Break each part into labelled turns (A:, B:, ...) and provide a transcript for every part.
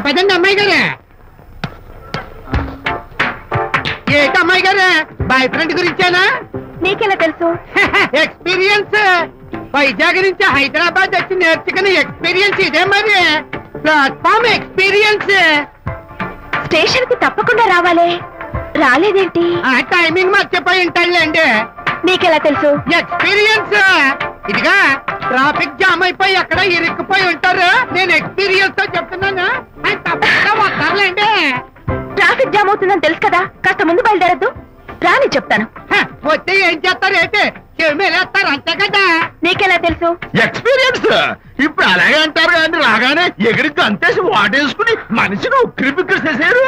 A: పదండి అమ్మాయి గారే. ఏంటి అమ్మాయి గారే, బాయ్ ఫ్రెండ్ గురించేనా?
B: నీకెలా తెలుసు?
A: ఎక్స్పీరియన్స్. వైజాగ్ నుంచి హైదరాబాద్ వచ్చి నేర్చుకున్న ఎక్స్పీరియన్స్ ఇదే మరి. Platform experience.
B: స్టేషన్ కి తప్పకుండా రావాలే, రాలేదేంటి?
A: ఆ టైమింగ్ మర్చిపోయి ఉంటాడులేండి.
B: నీకెలా తెలుసు?
A: ఎక్స్పీరియన్స్. ఇదిగా ట్రాఫిక్ జామ్ అయిపోయి ఎక్కడ ఇరుక్కుపోయి ఉంటారు. నేను ఎక్స్పీరియన్స్ తో చెప్తున్నాను, ఆయన తప్పకుండా వస్తారులేండి.
B: ట్రాఫిక్ జామ్ అవుతుందని తెలుసు కదా, కాస్త ముందు బయలుదేరద్దు. రాని చెప్తాను.
A: వస్తే ఏం చేస్తారు ఏంటి, చెమేలేస్తారు అంతే కదా.
B: నీకెలా తెలుసు?
C: ఎక్స్పీరియన్స్. ఇప్పుడు అలాగే అంటారు కానీ రాగానే ఎగిరికి అంతేసి వాటేసుకుని మనిషిని ఉక్కిరి బిక్కిరి చేశారు.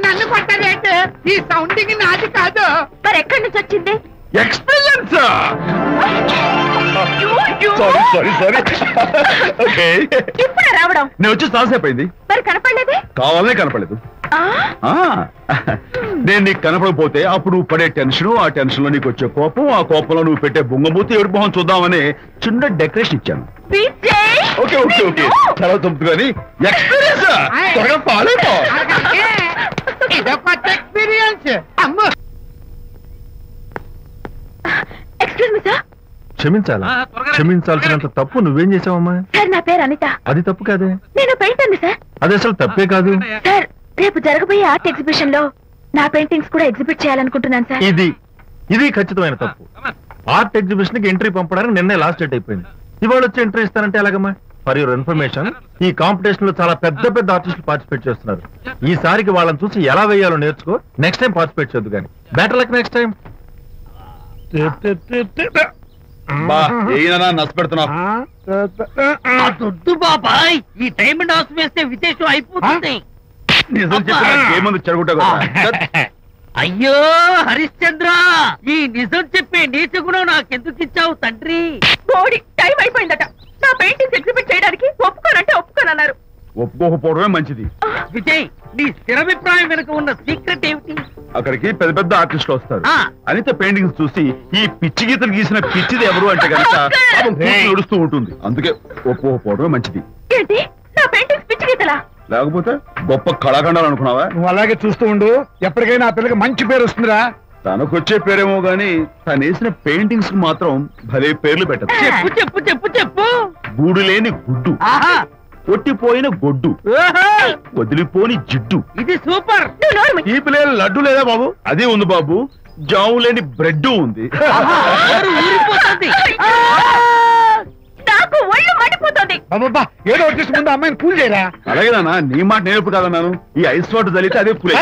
A: నన్ను కొట్టారేంటి, ఈ సౌండింగ్ నాది కాదు.
B: మరి ఎక్కడి నుంచి వచ్చింది?
C: ఎక్స్పీరియన్స్.
B: ఇప్పుడే రావడం?
C: నేను వచ్చి చాలాసేపు అయింది.
B: మరి కనపడలేదే?
C: కావాలనే కనపడలేదు. నేను నీకు కనపడకపోతే అప్పుడు నువ్వు పడే టెన్షన్, ఆ టెన్షన్ లో నీకు వచ్చే కోపం, ఆ కోపంలో నువ్వు పెట్టే బొంగమూతి ఏడు మొహం చూద్దామని చిన్న డెకరేషన్ ఇచ్చాను. ఓకే ఓకే ఓకే, చాలా తప్పు కానీ ఎక్స్పీరియన్స్. త్వరగా పాలైపో.
A: ఇదో కొత్త ఎక్స్పీరియన్స్. అమ్మో.
B: Excuse me sir.
D: క్షమించాలా? క్షమించాల్సినంత తప్పు నువ్వేం చేసావమ్మా?
B: సార్ నా పేరు అనిత.
D: అది తప్పు కాదే.
B: నేను పెయింటర్ని సార్.
D: అది అసలు తప్పే కాదు
B: సార్. రేపు జరగబోయే ఆర్ట్ ఎగ్జిబిషన్ లో నా పెయింటింగ్స్ కూడా ఎగ్జిబిట్ చేయాలనుకుంటున్నాను సార్.
D: ఇది ఖచ్చితమైన తప్పు. ఆర్ట్ ఎగ్జిబిషన్ కి ఎంట్రీ పంపడానికి నిన్నే లాస్ట్ డేట్ అయిపోయింది. ఇవాళ వచ్చి ఎంట్రీ ఇస్తానంటే ఎలాగమ్మా? ఫర్ యువర్ ఇన్ఫర్మేషన్, ఈ కాంపిటీషన్ లో చాలా పెద్ద పెద్ద ఆర్టిస్టులు పార్టిసిపేట్ చేస్తున్నారు. ఈసారికి వాళ్ళని చూసి ఎలా వేయాలో నేర్చుకో. నెక్స్ట్ టైం పార్టిసిపేట్ చేయొద్దు కానీ. Better luck next time.
A: దొడ్డు బాబాయ్, ఈ డైమండ్ హౌస్ వేస్తే విశేషం అయిపోతుంది. అయ్యో హరిశ్చంద్ర, ఈ నిజం చెప్పే నీచ గుణం నాకెందుకు ఇచ్చావు తండ్రి?
B: బోడి టైం అయిపోయిందట. నా పెయింటింగ్స్ ఎగ్జిబిట్ చేయడానికి ఒప్పుకోనంటే ఒప్పుకోనన్నారు.
C: ఒప్పుకోకపోవడమే మంచిది.
A: విజయ్, నీ స్థిరాభిప్రాయం వెనుక ఉన్న సీక్రెట్ ఏమిటి?
C: అక్కడికి పెద్ద పెద్ద ఆర్టిస్టులు వస్తారు. అనిత పెయింటింగ్స్ చూసి ఈ పిచ్చి గీతలు గీసిన పిచ్చిది ఎవరు అంటే కనుక నడుస్తూ ఉంటుంది. అందుకే ఒప్పుకోకపోవడమే మంచిది.
B: ఏంటి, నా పెయింటింగ్స్ పిచ్చి గీతలా?
C: లేకపోతే గొప్ప కళాఖండాలు అనుకున్నావా?
E: నువ్వు అలాగే చూస్తూ ఉండు, ఎప్పటికైనా ఆ పిల్లకి మంచి పేరు వస్తుందిరా.
C: తనకొచ్చే పేరేమో గాని తను వేసిన పెయింటింగ్స్ కు మాత్రం భలే పేర్లు పెట్టదు.
A: చెప్పు చెప్పు చెప్పు చెప్పు.
C: గూడు లేని గుడ్డు, కొట్టిపోయిన గొడ్డు, వదిలిపోని జిడ్డు.
A: ఇది సూపర్.
C: ఈ పిల్లల లడ్డు లేదా బాబు? అదే ఉంది బాబు. జాము లేని బ్రెడ్ ఉంది.
B: నాకు ఒళ్ళు మండిపోతుంది.
E: అబ్బబ్బా, ఏదో వచ్చేసి ముందు అమ్మాయిని కూల్ చేయరా.
C: అలాగే నాన్న, నీ మాట నేర్పు కాదన్నాను. ఈ ఐస్ వాటర్ చల్లితే అదే కూల్.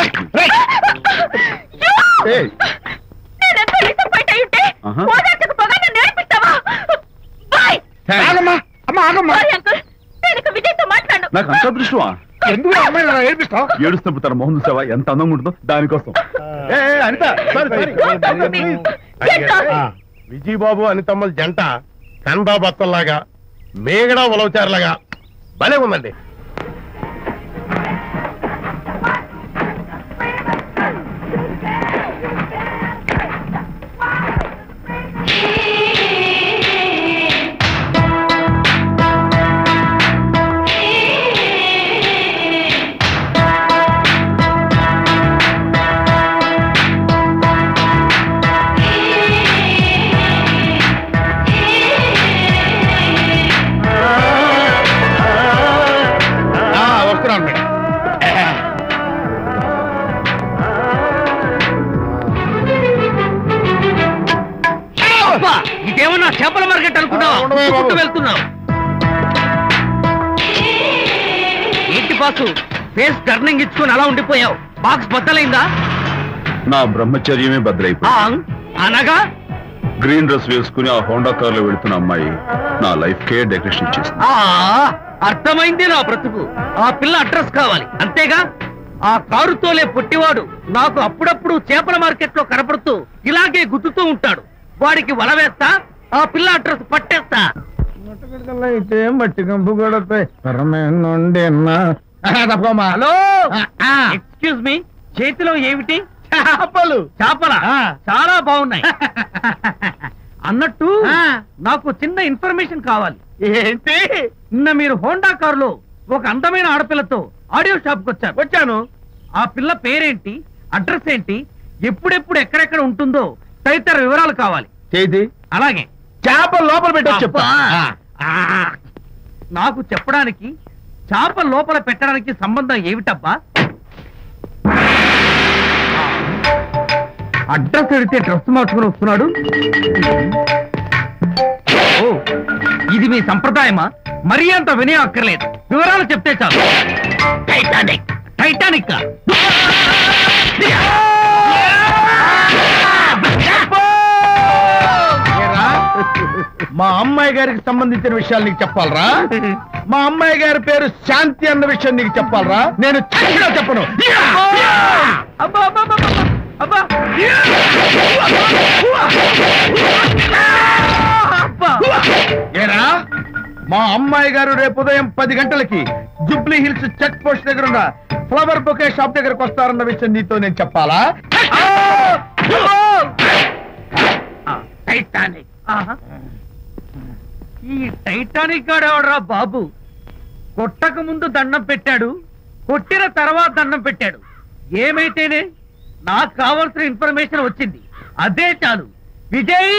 C: నాకు అంత దృష్టమా?
E: ఎందుకు అమ్మాయిని ఏడిపిస్తావు?
C: ఏడుస్తున్నప్పుడు తన మొహం చూసావా ఎంత అందంగా ఉంటుందో, దానికోసం. అనిత,
E: విజయబాబు అనితమ్మల జంట కన్బా బత్తల్లాగా, మేగడా ఉలవచారులాగా భలే ఉందండి.
A: ఇదేమన్నా చేపల మార్కెట్ అనుకున్నావు? వెళ్తున్నావు ఏంటి బాసు? ఫేస్ టర్నింగ్ ఇచ్చుకుని అలా ఉండిపోయావు. బాక్స్ బద్దలైందా?
C: నా బ్రహ్మచర్యమే బద్దలైపోయింది.
A: అనగా
C: గ్రీన్ డ్రెస్ వేసుకుని ఆ హోండా కార్ లో వెళుతున్న అమ్మాయి నా లైఫ్ కే డెకరేషన్ ఇచ్చేసింది.
A: అర్థమైంది నా బ్రతుకు. ఆ పిల్ల అడ్రస్ కావాలి అంతేగా? ఆ కారుతోలే పుట్టివాడు నాకు అప్పుడప్పుడు చేపల మార్కెట్ లో కనపడుతూ ఇలాగే గుద్దుతూ ఉంటాడు. వాడికి వల వేస్తా, ఆ పిల్ల అడ్రస్ పట్టేస్తా.
E: అయితే మట్టి కంపు కొడతాయి.
A: హలో, ఎక్స్క్యూజ్ మీ, చేతిలో ఏమిటి? చేపలు. చేపల చాలా బాగున్నాయి. అన్నట్టు నాకు చిన్న ఇన్ఫర్మేషన్ కావాలి. ఏంటి? నిన్న మీరు హోండా కారులో ఒక అందమైన ఆడపిల్లతో ఆడియో షాప్ కు వచ్చాను. ఆ పిల్ల పేరేంటి, అడ్రస్ ఏంటి, ఎప్పుడెప్పుడు ఎక్కడెక్కడ ఉంటుందో తదితర వివరాలు కావాలి.
C: చేది
A: అలాగే.
C: చేప లోపల పెట్టి చెప్తా.
A: నాకు చెప్పడానికి చేప లోపల పెట్టడానికి సంబంధం ఏమిటబ్బా? అడ్రస్ అడిగితే డ్రెస్ మార్చుకుని వస్తున్నాడు. ఓ, ఇది మీ సంప్రదాయమా? మరీ అంత వినయం అక్కర్లేదు, వివరాలు చెప్తే చాలు. టైటానిక్. టైటానిక్
C: మా అమ్మాయి గారికి సంబంధించిన విషయాలు నీకు చెప్పాలరా? మా అమ్మాయి గారి పేరు శాంతి అన్న విషయం నీకు చెప్పాలరా? నేను చచ్చినా చెప్పను.
A: అబ్బా అబ్బా అబ్బా అబ్బా.
C: ఏరా, మా అమ్మాయి గారు రేపు ఉదయం 10 గంటలకి జూబ్లీ హిల్స్ చెక్ పోస్ట్ దగ్గర ఉన్న ఫ్లవర్ బొకే షాప్ దగ్గరకు వస్తారన్న విషయం నీతో నేను చెప్పాలా?
A: టైటానిక్. ఈ టైటానిక్ గాడెవడరా బాబు? కొట్టక ముందు దండం పెట్టాడు, కొట్టిన తర్వాత దండం పెట్టాడు. ఏమైతేనే నాకు కావాల్సిన ఇన్ఫర్మేషన్ వచ్చింది, అదే చాలు. Vijay.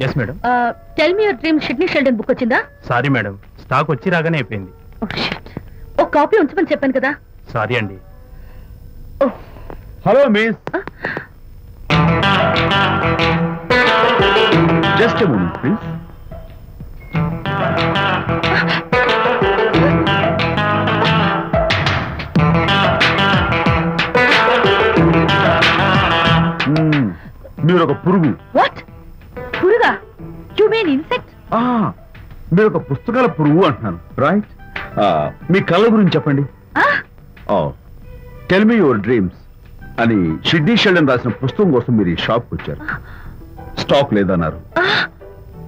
F: Yes madam.
B: Tell me your dream Sidney Sheldon book వచ్చిందా?
F: సారీ మేడం, స్టాక్ వచ్చి రాగానే అయిపోయింది.
B: ఒక కాపీ ఉంచమని చెప్పాను కదా.
F: సారీ అండి.
C: Hello miss, just a moment please. మీరు ఒక పురుగు.
B: వాట్? పురుగా? You mean insect?
C: మీరు ఒక పుస్తకాల పురుగు అంటున్నాను, రైట్? మీ కళ్ళ గురించి చెప్పండి. టెల్ మీ యువర్ డ్రీమ్స్ అని షిడ్నీ షెల్డన్ రాసిన పుస్తకం కోసం మీరు ఈ షాప్కి వచ్చారు. స్టాక్ లేదన్నారు,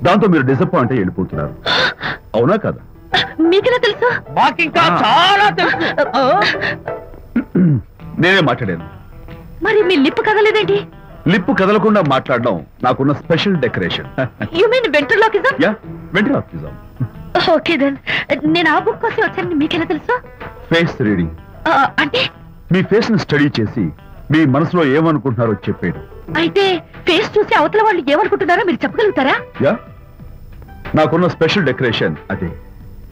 C: దాంతో మీరు డిసప్పాయింట్ అయ్యి వెళ్ళిపోతున్నారు, అవునా కదా?
B: మీకెలా తెలుసు?
A: మాకింకా చాలా తెలుసు.
C: నేనే మాట్లాడాను.
B: మరి మీ లిప్ కదలేదేంటి?
C: లిప్పు కదలకుండా మాట్లాడడం నాకున్న special decoration.
B: You mean ventriloquism?
C: Yeah, ventriloquism.
B: Okay then, నేను ఆ బుక్ కోసం వచ్చానని మీకెలా తెలుసు?
C: Face reading.
B: అంటే
C: మీ ఫేస్ ని స్టడీ చేసి మీ మనసులో ఏమనుకుంటున్నారో చెప్పాడు.
B: అయితే ఫేస్ చూసి అవతల వాళ్ళు ఏమనుకుంటున్నారో మీరు చెప్పగలుగుతారా?
C: యా, నాకున్న స్పెషల్ డెకరేషన్ అదే.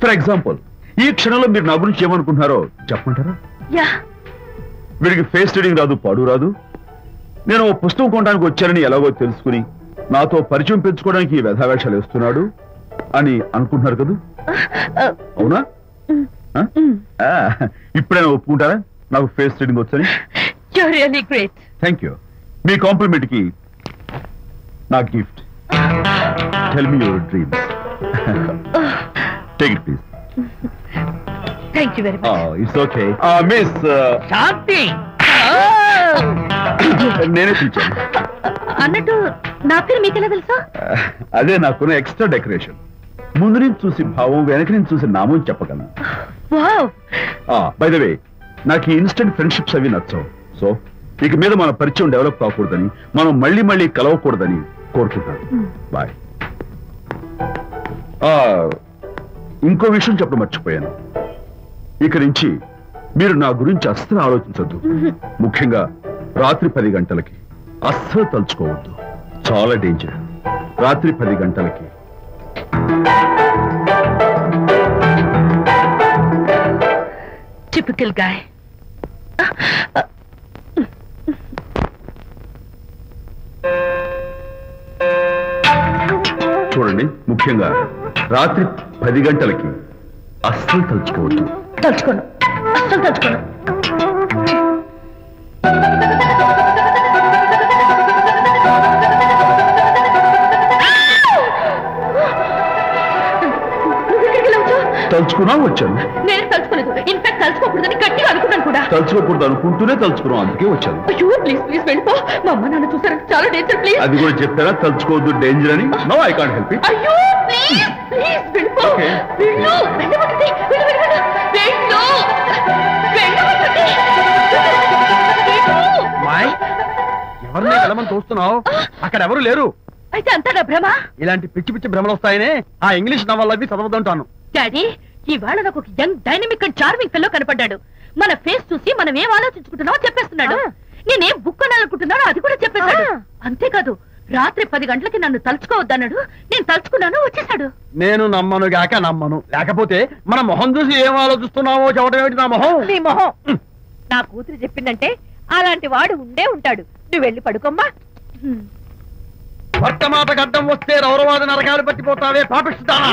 C: ఫర్ ఎగ్జాంపుల్, ఈ క్షణంలో మీరు నా గురించి ఏమనుకుంటున్నారో చెప్పమంటారా?
B: యా.
C: వీడికి ఫేస్ రీడింగ్ రాదు, పాడు రాదు. నేను ఓ పుస్తకం కొనడానికి వచ్చానని ఎలాగో తెలుసుకుని నాతో పరిచయం పెంచుకోవడానికి వ్యధావేషాలు వేస్తున్నాడు అని అనుకుంటున్నారు కదా, అవునా? ఇప్పుడైనా ఒప్పుకుంటారా నాకు ఫేస్ రీడింగ్ వచ్చని?
B: You are really great.
C: Thank you. మీ కాంప్లిమెంట్ కి నా gift. Tell me your dreams. Take it please.
B: Thank you very much.
C: It's okay. Miss
A: Shanti.
C: నేనే పిలిచాను.
B: అన్నట్టు నా పేరు మీకెలా తెలుసా?
C: అదే నాకున్న ఎక్స్ట్రా డెకరేషన్. ముందు నుంచి చూసి భావం, వెనక నుంచి చూసి నామం చెప్పగలను.
B: వావ్.
C: బై ద వే, నాకు ఈ ఇన్స్టెంట్ ఫ్రెండ్షిప్స్ అవి నచ్చవు. సో ఇక మీద మన పరిచయం డెవలప్ కాకూడదని, మనం మళ్ళీ మళ్ళీ కలవకూడదని కోరుకుంటాను. బాయ్. ఇంకో విషయం చెప్పడం మర్చిపోయాను. ఇక నుంచి మీరు నా గురించి అస్సలు ఆలోచించొద్దు. ముఖ్యంగా రాత్రి 10 గంటలకి అస్సలు తలుచుకోవద్దు, చాలా డేంజర్. రాత్రి 10 గంటలకి.
B: Typical guy.
C: చూడండి, ముఖ్యంగా రాత్రి 10 గంటలకి అస్సలు తలుచుకోవద్దు.
B: తలుచుకోను, అస్సలు తలుచుకోను.
C: తలుచుకున్నా వచ్చాను.
B: నేను తలుచుకోలేదు. ఇన్ఫాక్ట్ తలుచుకోకూడదని గట్టిగా అనుకున్నాను కూడా.
C: తలుచుకోకూడదు అనుకుంటూనే తలుచుకున్నాం, అందుకే వచ్చాను.
B: అయ్యో ప్లీజ్ ప్లీజ్ వెళ్ళిపో. మా అమ్మ నాన్న చూసారు, చాలా డేంజర్. ప్లీజ్.
C: అది కూడా చెప్పారా తలుచుకోవద్దు డేంజర్ అని? No, I can't help it.
B: అయ్యో ప్లీజ్ ప్లీజ్ వెళ్ళిపో.
C: Okay.
B: వెళ్ళు, వెళ్ళమంటుంది. వెళ్ళు వెళ్ళు వెళ్ళు. వెళ్ళు, వెళ్ళమంటుంది. వెళ్ళు.
E: మాయ్, ఎవరిని వెళ్ళమని చూస్తున్నావు? అక్కడ ఎవరు లేరు.
B: అయితే అంతా నా భ్రమ.
A: ఇలాంటి పిచ్చి పిచ్చి భ్రమలు వస్తాయనే ఆ ఇంగ్లీష్ నవల్ అవి చదవదంటాను.
B: డాడీ, ఇవాళ నాకు ఒక young dynamic and charming pillow కనపడ్డాడు. మన ఫేస్ చూసి మనం ఏం ఆలోచించుకుంటున్నామో చెప్పేస్తున్నాడు. నేనేం బుక్ కొనాలనుకుంటున్నానో అది కూడా చెప్పేశాడు. అంతేకాదు, రాత్రి 10 గంటలకి నన్ను తలుచుకోవద్దన్నాడు. నేను తలుచుకున్నాను, వచ్చేసాడు.
A: నేను నమ్మను గాక నమ్మను, లేకపోతే మన మొహం చూసి ఏం ఆలోచిస్తున్నావో చెప్పడం ఏమిటి నా మొహం?
B: నీ మొహం. నా కూతురు చెప్పిందంటే అలాంటి వాడు ఉండే ఉంటాడు. నువ్వు వెళ్ళి పడుకోమ్మా.
A: వర్తమాట గడ్డం వస్తే రౌరవాద నరకాలు పట్టిపోతావే పాపిస్తానా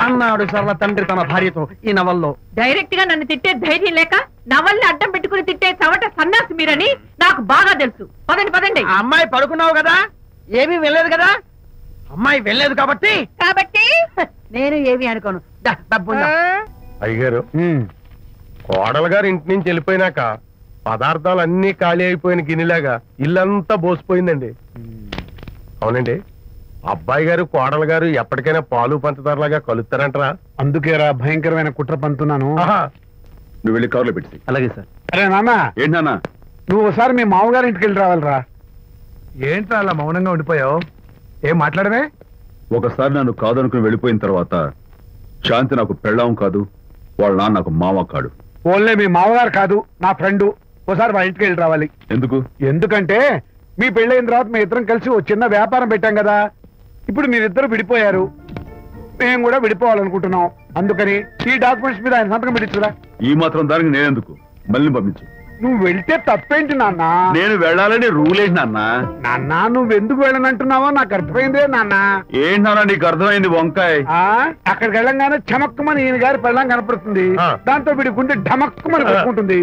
A: అన్నాడు సరళ తండ్రి తన భార్యతో ఈ నవల్లో.
B: డైరెక్ట్ గా నన్ను తిట్టే ధైర్యం లేక నవల్ని అడ్డం పెట్టుకుని తిట్టే చవట సన్నాసి మీరని నాకు బాగా తెలుసు. పదండి పదండి.
A: ఆ అమ్మాయి పడుకున్నావు కదా, ఏమీ వెళ్ళలేదు కదా. అమ్మాయి వెళ్ళలేదు కాబట్టి నేను ఏమీ అనుకోను. డబ్బుందా?
E: అయ్యగారు, కోడలు గారు ఇంటి నుంచి వెళ్ళిపోయినాక పదార్థాలు అన్ని ఖాళీ అయిపోయిన గిన్నెలాగా ఇల్లంతా బోసిపోయిందండి. అవునండి, అబ్బాయి గారు కోడలు గారు ఎప్పటికైనా పాలు పంచదారలాగా కలుస్తారంటరా?
G: అందుకేరా భయంకరమైన కుట్ర పంతున్నాను.
C: నువ్వు వెళ్ళి కారులో పెట్టి.
F: అలాగే సార్.
G: అరే నాన్న,
C: ఏంటి నాన్న?
G: నువ్వు ఒకసారి మీ మామగారి ఇంటికి వెళ్ళి రావాలిరా.
E: ఏంట్రా అలా మౌనంగా ఉండిపోయావు? ఏం మాట్లాడమే?
C: ఒకసారి నన్ను కాదనుకుని వెళ్ళిపోయిన తర్వాత శాంతి నాకు పెళ్ళాం కాదు, వాళ్ళ నాన్న నాకు మామ కాడు.
G: ఓన్లే మీ మామగారు కాదు, నా ఫ్రెండ్. ఒకసారి మా ఇంటికి వెళ్ళి రావాలి.
C: ఎందుకు?
G: ఎందుకంటే మీ పెళ్ళైన తర్వాత మీ ఇద్దరం కలిసి ఓ చిన్న వ్యాపారం పెట్టాం కదా. ఇప్పుడు మీరిద్దరు విడిపోయారు, మేము కూడా విడిపోవాలనుకుంటున్నాం. అందుకని ఈ డాక్యుమెంట్స్ మీద ఆయన సంతకం పెట్టించురా.
C: ఈ మాత్రం దానికి నేనెందుకు? మళ్ళీ పంపించు.
G: నువ్వు వెళ్తే తప్పేంటి నాన్న?
C: నేను వెళ్ళాలని రూల్ ఏంటి నాన్న?
G: నాన్న, నువ్వు ఎందుకు వెళ్ళనంటున్నావో నాకు అర్థమైందే నాన్న.
C: ఏంటి నాన్న నీకు అర్థమైంది వంకాయ?
G: అక్కడికి వెళ్ళంగానే చమక్కుమని ఈయన గారి పెళ్ళం కనపడుతుంది. దాంతో వీడి గుండె ఢమక్కుమని పెట్టుకుంటుంది.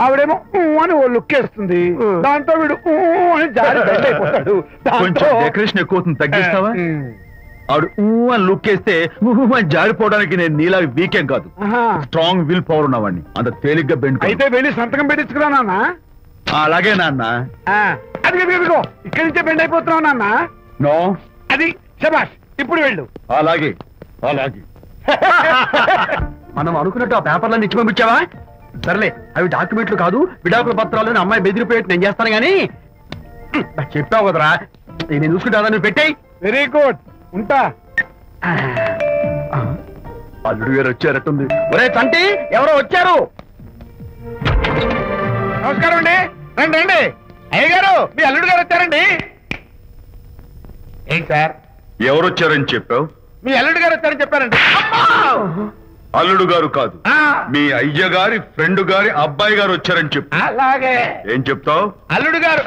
G: ఆవిడేమో అని ఓ లుక్ వేస్తుంది. దాంతో వీడు అని జారి బెడ్ అయిపోతాడు.
C: కొంచెం డెకరేషన్ ఎక్కువ తగ్గిస్తావా? ఆవిడ అని లుక్ వేస్తే జారిపోవడానికి నేను నీలా వీకేం కాదు, స్ట్రాంగ్ విల్ పవర్ ఉన్నవాడిని. అంత తేలిగ్గా బెండ్.
G: అయితే వెళ్ళి సంతకం పెట్టించుకురా నాన్న.
C: అలాగే నాన్న.
G: అది ఇదిగో ఇక్కడి నుంచే బెండ్ అయిపోతున్నావు నాన్న.
C: నో,
G: అది శబాష్. ఇప్పుడు వెళ్ళు.
C: అలాగే అలాగే.
A: మనం అనుకున్నట్టు ఆ పేపర్లను ఇచ్చి పంపించావా? సర్లే, అవి డాక్యుమెంట్లు కాదు, విడాకుల పత్రాలు. అమ్మాయి బెదిరిపోయేట్టు నేను చేస్తాను గానీ చెప్పావు కదరా, నేను చూసుకుంటా. నువ్వు పెట్టాయి.
G: వెరీ గుడ్, ఉంటా.
C: అల్లుడు గారు వచ్చారట్టుంది.
A: ఒరే తంటి, ఎవరో వచ్చారు.
G: నమస్కారం అండి. రండి రండి. అయ్య గారు, మీ అల్లుడు గారు వచ్చారండి. ఏంటి సార్?
C: ఎవరు వచ్చారని చెప్పావు?
G: మీ అల్లుడు గారు వచ్చారని చెప్పారండి.
C: అల్లుడు గారు కాదు, మీ అయ్య గారి ఫ్రెండ్ గారి అబ్బాయి గారు వచ్చారని చెప్పు.
G: అలాగే.
C: ఏం చెప్తావు?
G: అల్లుడు గారు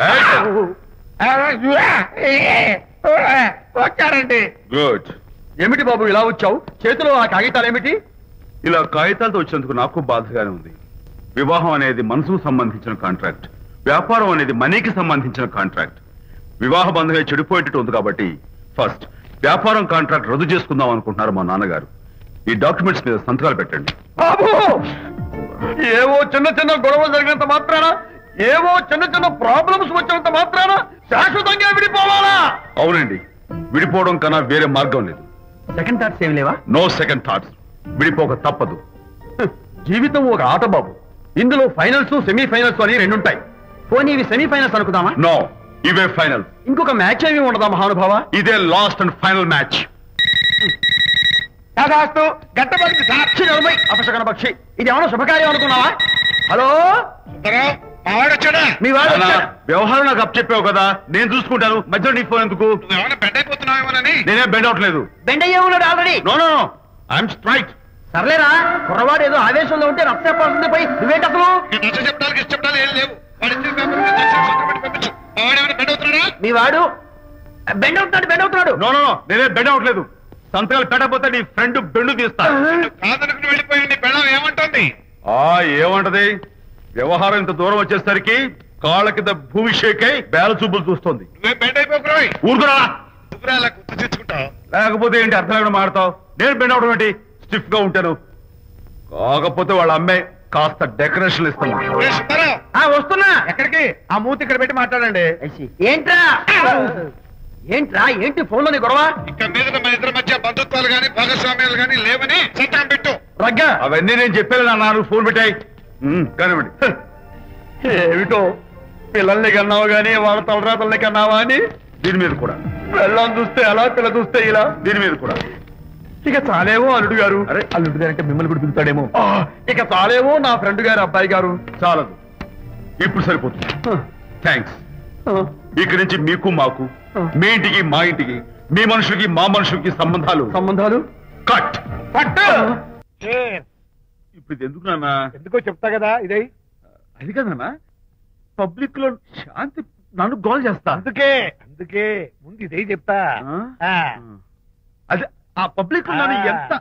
G: వచ్చారండి.
C: గుడ్.
A: ఏమిటి బాబు ఇలా వచ్చావు? చేతిలో ఆ కాగితాలు ఏమిటి?
C: ఇలా కాగితాలతో వచ్చినందుకు నాకు బాధగానే ఉంది. వివాహం అనేది మనసుకు సంబంధించిన కాంట్రాక్ట్, వ్యాపారం అనేది మనీకి సంబంధించిన కాంట్రాక్ట్. వివాహ బంధంగా చెడిపోయేటట్టు ఉంది కాబట్టి ఫస్ట్ వ్యాపారం కాంట్రాక్ట్ రద్దు చేసుకుందాం అనుకుంటున్నారు మా నాన్నగారు. ఈ డాక్యుమెంట్స్ మీద సంతకాలు పెట్టండి.
A: బాబు, ఏవో చిన్న చిన్న గొడవలు జరిగినంత మాత్రాన, ఏవో చిన్న చిన్న ప్రాబ్లమ్స్ వచ్చినంత మాత్రాన శాశ్వతంగా విడిపోవాలా?
C: అవునండి, విడిపోవడం కన్నా వేరే మార్గం లేదు.
A: సెకండ్ థాట్స్ ఏమి లేవా?
C: No second thoughts. విడిపోక తప్పదు.
A: జీవితం ఒక ఆట బాబు. ఇందులో ఫైనల్స్, సెమీఫైనల్స్ అని రెండుంటాయి. పోనీ ఇవి సెమీఫైనల్స్ అనుకుందామా?
C: నో, ఇవే ఫైనల్.
A: ఇంకొక మ్యాచ్ ఏమి ఉండదా మహానుభావ?
C: ఇదే లాస్ట్ అండ్ ఫైనల్ మ్యాచ్.
A: గట్టబడి సాక్షి నలభై అపశకన పక్షి. ఇది ఏమన్నా శుభకార్యం అనుకున్నావా? హలో, మీ వాడు వచ్చాడా?
C: వ్యవహారం నాకు అప్ చెప్పావు కదా, నేను చూసుకుంటాను. మధ్యలో నీ ఫోన్ ఎందుకు? నేనే బెండ్ అవట్లేదు.
A: బెండ్ అయ్యే ఉన్నాడు already.
C: No no no, I'm straight.
A: సర్లేరా, కుర్రవాడు ఏదో ఆవేశంలో ఉంటే రక్త చెప్పాల్సింది పోయి నువ్వేంటి అసలు? మీ వాడు బెండ్ అవుతున్నాడు.
C: నో నో, నేనే బెండ్ అవట్లేదు. సంతకాలు పెట్టకపోతే నీ ఫ్రెండ్ బెండు తీస్తా. ఏమంటది? వ్యవహారం ఇంత దూరం వచ్చేసరికి కాళ్ళ కింద భూమి షేక్ అయి బేల చూపులు చూస్తుంది. ఊరుకురా, లేకపోతే ఏంటి అర్థం లేకుండా మాడతావు? నేను బెండ్ అవడం ఏంటి? స్టిఫ్ గా ఉంటాను. కాకపోతే వాళ్ళ అమ్మాయి కాస్త డెకరేషన్ ఇస్తాను.
A: వస్తున్నా.
G: ఎక్కడికి? ఆ మూతి ఇక్కడ పెట్టి మాట్లాడండి.
A: ఏంట్రా ఏంటి ఫోన్ లోని గొడవ?
E: ఇక్కడ మీద మన ఇద్దరి మధ్య బంధుత్వాలు గాని భాగస్వామ్యాలు గాని లేవని సంతకం పెట్టు.
A: రగ్గా,
C: అవన్నీ నేను చెప్పాను నాన్న, ఫోన్ పెట్టాయి. కానివ్వండి.
A: ఏమిటో పిల్లల్ని కన్నావు గానీ వాళ్ళ తలరాతల్ని కన్నావా అని
C: దీని మీద కూడా.
E: పిల్లని చూస్తే అలా, పిల్ల చూస్తే ఇలా.
C: దీని మీద కూడా.
E: ఇక చాలేమో అల్లుడు గారు.
C: అరే
E: అల్లుడు గారు అంటే మిమ్మల్ని కూడా పిలుతాడేమో. ఇక చాలేమో నా ఫ్రెండ్ గారు, అబ్బాయి గారు.
C: చాలదు, ఇప్పుడు సరిపోతుంది. థ్యాంక్స్. ఇక్కడి నుంచి మీకు మాకు, మీ ఇంటికి మా ఇంటికి, మీ మనుషులకి మా మనుషులకి సంబంధాలు కట్. ఇప్పుడు ఇది ఎందుకు నాన్న?
G: ఎందుకో చెప్తా కదా ఇదే.
C: అది కదన్నా, పబ్లిక్ లో శాంతి నన్ను గోల్ చేస్తా.
G: అందుకే ముందు ఇదే చెప్తా.
C: అదే ఆ పబ్లిక్ లో నన్ను ఎంత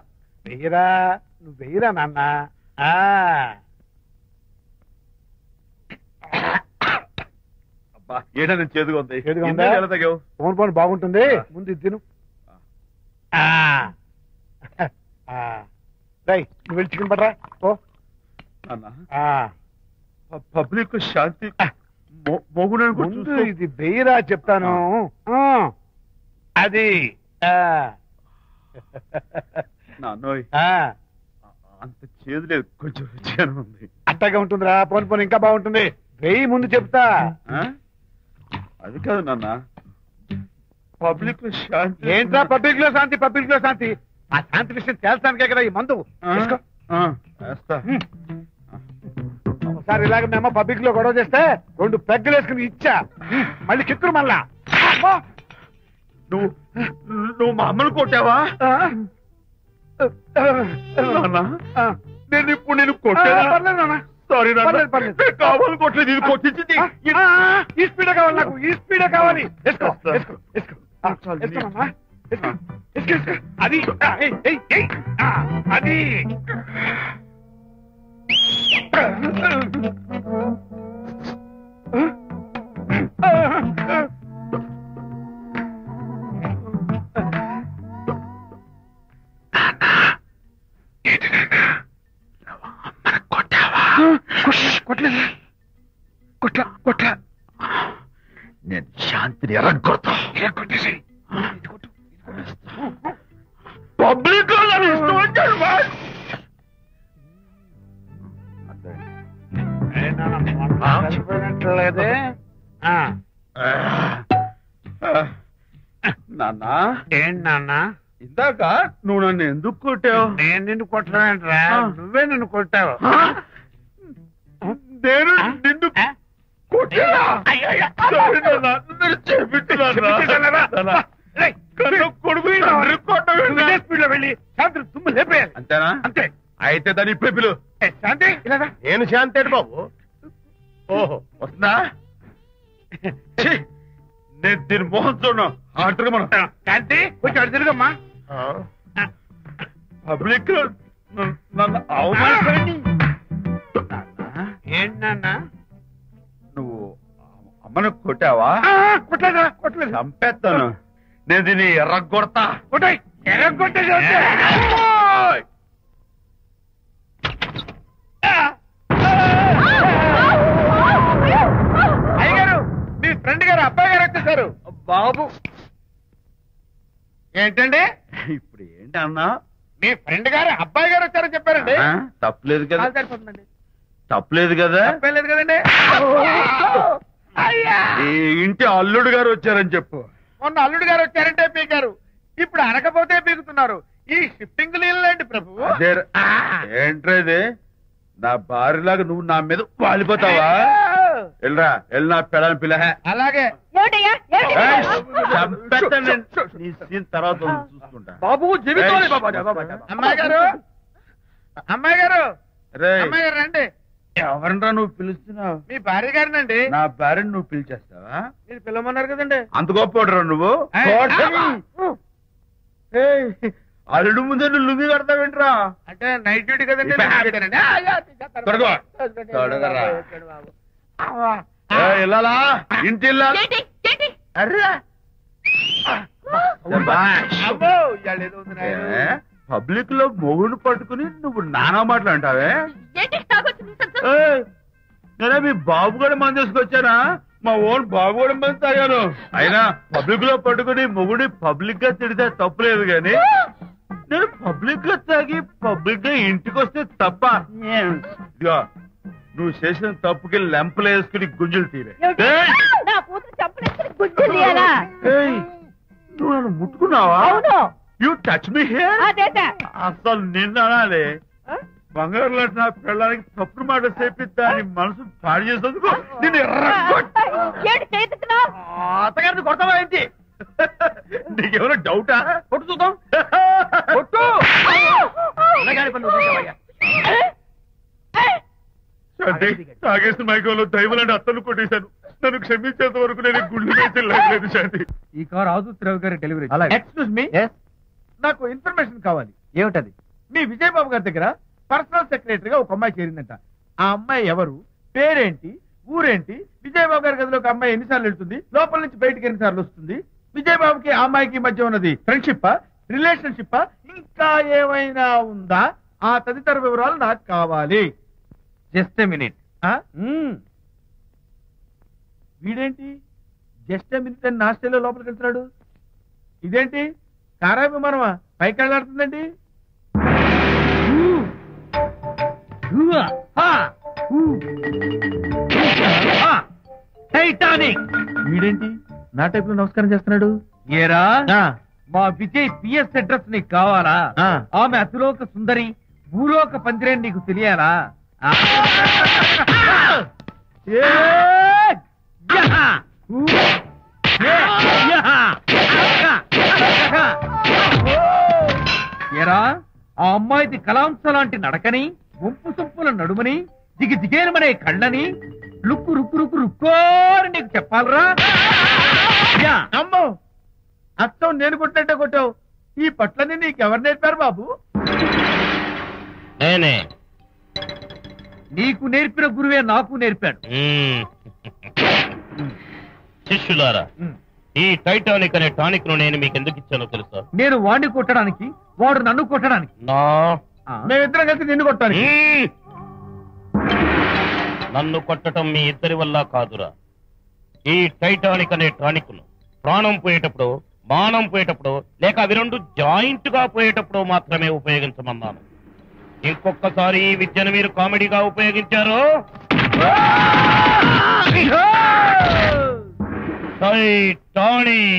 G: వెయ్యరా, నువ్వు వెయ్యరా నాన్న.
C: అబ్బా ఏడా నేను చేదుగా ఉంది.
G: చేదుగా ఉందా?
C: ఎలా తగ్గావు?
G: ఫోన్ ఫోన్ బాగుంటుంది, ముందు ఇది తిను. నువ్వు వెళ్ళి చికెన్ పట్టరా ఓ.
C: పబ్లిక్ శాంతి మొగుడు
G: ముందు ఇది వెయ్యరా చెప్తాను. అది
C: నాన్నోయ్ అంత చేదు లేదు, కొంచెం రుచిగానే ఉంది.
G: అట్టగా ఉంటుందిరా, పోను పోను ఇంకా బాగుంటుంది. వెయ్యి ముందు చెప్తా.
C: అది కాదు నాన్న, పబ్లిక్ లో శాంతి.
G: ఏంట్రా పబ్లిక్ లో శాంతి? పబ్లిక్ లో శాంతి ఆ శాంతి విషయం తేల్చడానికే కదా ఈ మందు. ఒకసారి ఇలాగ మేము పబ్లిక్ లో గొడవ చేస్తే 2 పెగ్గలు వేసుకుని ఇచ్చా, మళ్ళీ కిక్కురు మళ్ళా.
C: నువ్వు మా అమ్మను కొట్టావా? నేను ఇప్పుడు నేను కొట్టాను. సారీ కావాలి, కొట్టలేదు. ఇది కొట్టించింది.
G: ఈ స్పీడే కావాలి నాకు, ఈ స్పీడే కావాలి. అది అది
C: కొట్ల నేను శాంతిని ఎరగొడతా. పబ్లిక్ ఇష్టం వచ్చాడు.
G: లేదే
C: నాన్న.
G: ఏంటి నాన్న?
C: ఇందాక నువ్వు నన్ను ఎందుకు కొట్టావు?
G: నేను నిన్ను కొట్టలేంట్రా, నువ్వే నిన్ను కొట్టావు.
C: నేను నిన్ను
G: తుమ్ము లేపేయాలి.
C: అంతేనా?
G: అంతే.
C: అయితే దాని ఇప్పుడే పిలు.
G: శాంతి
E: నేను శాంతి ఏడు బాబు.
C: ఓహో వస్తుందా? నేను దీని మోహన్ చూడను. ఆటగా మనం
G: శాంతి కొంచెం అటు తిరుగమ్మా.
C: పబ్లిక్ నన్ను అవమానించండి.
G: ఏంటి నాన్న?
C: నువ్వు అమ్మను కొట్టావా?
G: కొట్టలేదా? కొట్టలేదు.
C: చంపేస్తాను. నేను దీన్ని ఎర్రగొడతా.
G: కొట్టాయి, ఎర్రగొట్టేది. అయ్యగారు, మీ ఫ్రెండ్ గారు అబ్బాయి గారు వచ్చేసారు.
C: బాబు
G: ఏంటండి
C: ఇప్పుడు ఏంటి అన్నా?
G: మీ ఫ్రెండ్ గారు అబ్బాయి గారు వచ్చారని చెప్పారండి.
C: తప్పలేదు కదా?
G: సరిపోతుందండి.
C: తప్పలేదు కదా?
G: తప్పలేదు కదండి.
C: ఈ ఇంటి అల్లుడు గారు వచ్చారని చెప్పు.
G: మొన్న అల్లుడు గారు వచ్చారంటే పీకారు, ఇప్పుడు అనకపోతే పీకుతున్నారు. ఈ షిఫ్టింగ్ లేదండి ప్రభు.
C: ఏంట్రా ఇది? నా భార్యలాగా నువ్వు నా మీద వాలిపోతావా? వెళ్ళరా, వెళ్ళి నా పెళ్ళని పిల్ల.
G: అలాగే
C: తర్వాత చూసుకుంటా.
G: బాబు జీవితం. అమ్మాయి గారు, అమ్మాయి గారు, అమ్మాయి గారు రండి.
C: ఎవరంటా నువ్వు పిలుస్తున్నావు?
G: మీ భార్య గారినండి.
C: నా భార్యను నువ్వు పిలిచేస్తావా?
G: మీరు పిల్లమన్నారు కదండి.
C: అంత గొప్ప నువ్వు? అల్లుడు ముందే నువ్వు లుంగి కడతావేంట్రా?
G: అంటే నైట్ డ్యూటీ కదండి.
C: వెళ్ళాలా? ఇంటి పబ్లిక్ లో మొగుడు పట్టుకుని నువ్వు నానా మాటలు అంటావే? నేనే మీ బాబు కూడా మంది తీసుకొచ్చానా? మా ఓన్ బాబు కూడా మంది తాగాను. అయినా పబ్లిక్ లో పట్టుకుని మొగుడి పబ్లిక్ గా తిడితే తప్పులేదు గాని నేను పబ్లిక్ గా తాగి పబ్లిక్ గా ఇంటికి వస్తే తప్ప. ఇదిగో నువ్వు చేసిన తప్పుకి లెంపలు వేసుకుని గుంజులు తీరే.
B: గుర్తు తీయాలా?
C: నువ్వు నన్ను ముట్టుకున్నావా?
B: అవును.
C: You touch me here?
B: అదేదా?
C: అసలు నిన్న అనాలి బంగారు లాంటి నా పిల్లలకి తప్పుడు మాట చేపిద్దా అని మనసు పాడు చేసేందుకు నేను
B: ఏంటి చేతుకున్నావు?
A: అత్తగారిని కొడతావా ఏంటి?
C: నీకేమైనా డౌటా?
A: కొట్టు చూద్దాం. కొట్టు.
C: తాగేసిన మైకంలో దైవలాంటి అత్తను కొట్టేశాను. నన్ను క్షమించేంత వరకు నేను గుళ్ళు వేసి లేదు శాంతి.
G: ఈ కార్ ఆదుత్రావు గారి డెలివరీ. ఎక్స్క్యూజ్ మీ, నాకు ఇన్ఫర్మేషన్ కావాలి. ఏమిటది? మీ విజయబాబు గారి దగ్గర పర్సనల్ సెక్రటరీగా ఒక అమ్మాయి చేరిందంట. ఆ అమ్మాయి ఎవరు, పేరేంటి, ఊరేంటి, విజయబాబు గారి గదిలో ఒక అమ్మాయి ఎన్నిసార్లు వెళ్తుంది, లోపల నుంచి బయటికి ఎన్నిసార్లు వస్తుంది, విజయబాబుకి ఆ అమ్మాయికి మధ్య ఉన్నది ఫ్రెండ్షిప్, రిలేషన్షిప్, ఇంకా ఏమైనా ఉందా? ఆ తదితర వివరాలు నాకు కావాలి. Just a minute. వీడేంటి జస్ట్ ఎ మినిట్ అని నాస్టేలో లోపలికి వెళ్తున్నాడు? ఇదేంటి కారా విమానమా పైకి వెళ్ళాడుతుందండి?
A: టైటానిక్.
G: వీడేంటి నా టైప్ లో నమస్కారం చేస్తున్నాడు?
A: ఏరా మా విజయ్ పిఎస్ అడ్రస్ నీకు కావాలా? ఆమె అతిలోక సుందరి, భూలోక పందిరేని నీకు తెలియాలా? ఏరా ఆ అమ్మాయిది కలాంస లాంటి నడకని, వంపు సొంపుల నడుమని, దిగి దిగేనమనే కళ్ళని, లుక్కు రుక్కు రుక్కు రుక్కోని నీకు చెప్పాలరా?
G: అమ్మో, అత్తం నేను కొట్టినట్టే కొట్టావు. ఈ పట్లని నీకెవరు నేర్పారు బాబు?
F: నేనే.
A: నీకు నేర్పిన గురువే నాకు నేర్పాడు.
F: శిష్యులారా, ఈ టైటానిక్ అనే టానిక్ ను నేను మీకు ఎందుకు ఇచ్చానో తెలుసా?
A: నేను వాడిని కొట్టడానికి, వాడు నన్ను కొట్టడానికి.
G: మేమిద్దరం కలిసి నిన్ను కొట్టాలి.
F: నన్ను కొట్టడం మీ ఇద్దరి వల్ల కాదురా. ఈ టైటానిక్ అనే టానిక్ ను ప్రాణం పోయేటప్పుడు, మానం పోయేటప్పుడు, లేక అవి రెండు జాయింట్ గా పోయేటప్పుడు మాత్రమే ఉపయోగించమన్నాను. ఇంకొకసారి ఈ విద్యను మీరు కామెడీగా ఉపయోగించారు టైటానిక్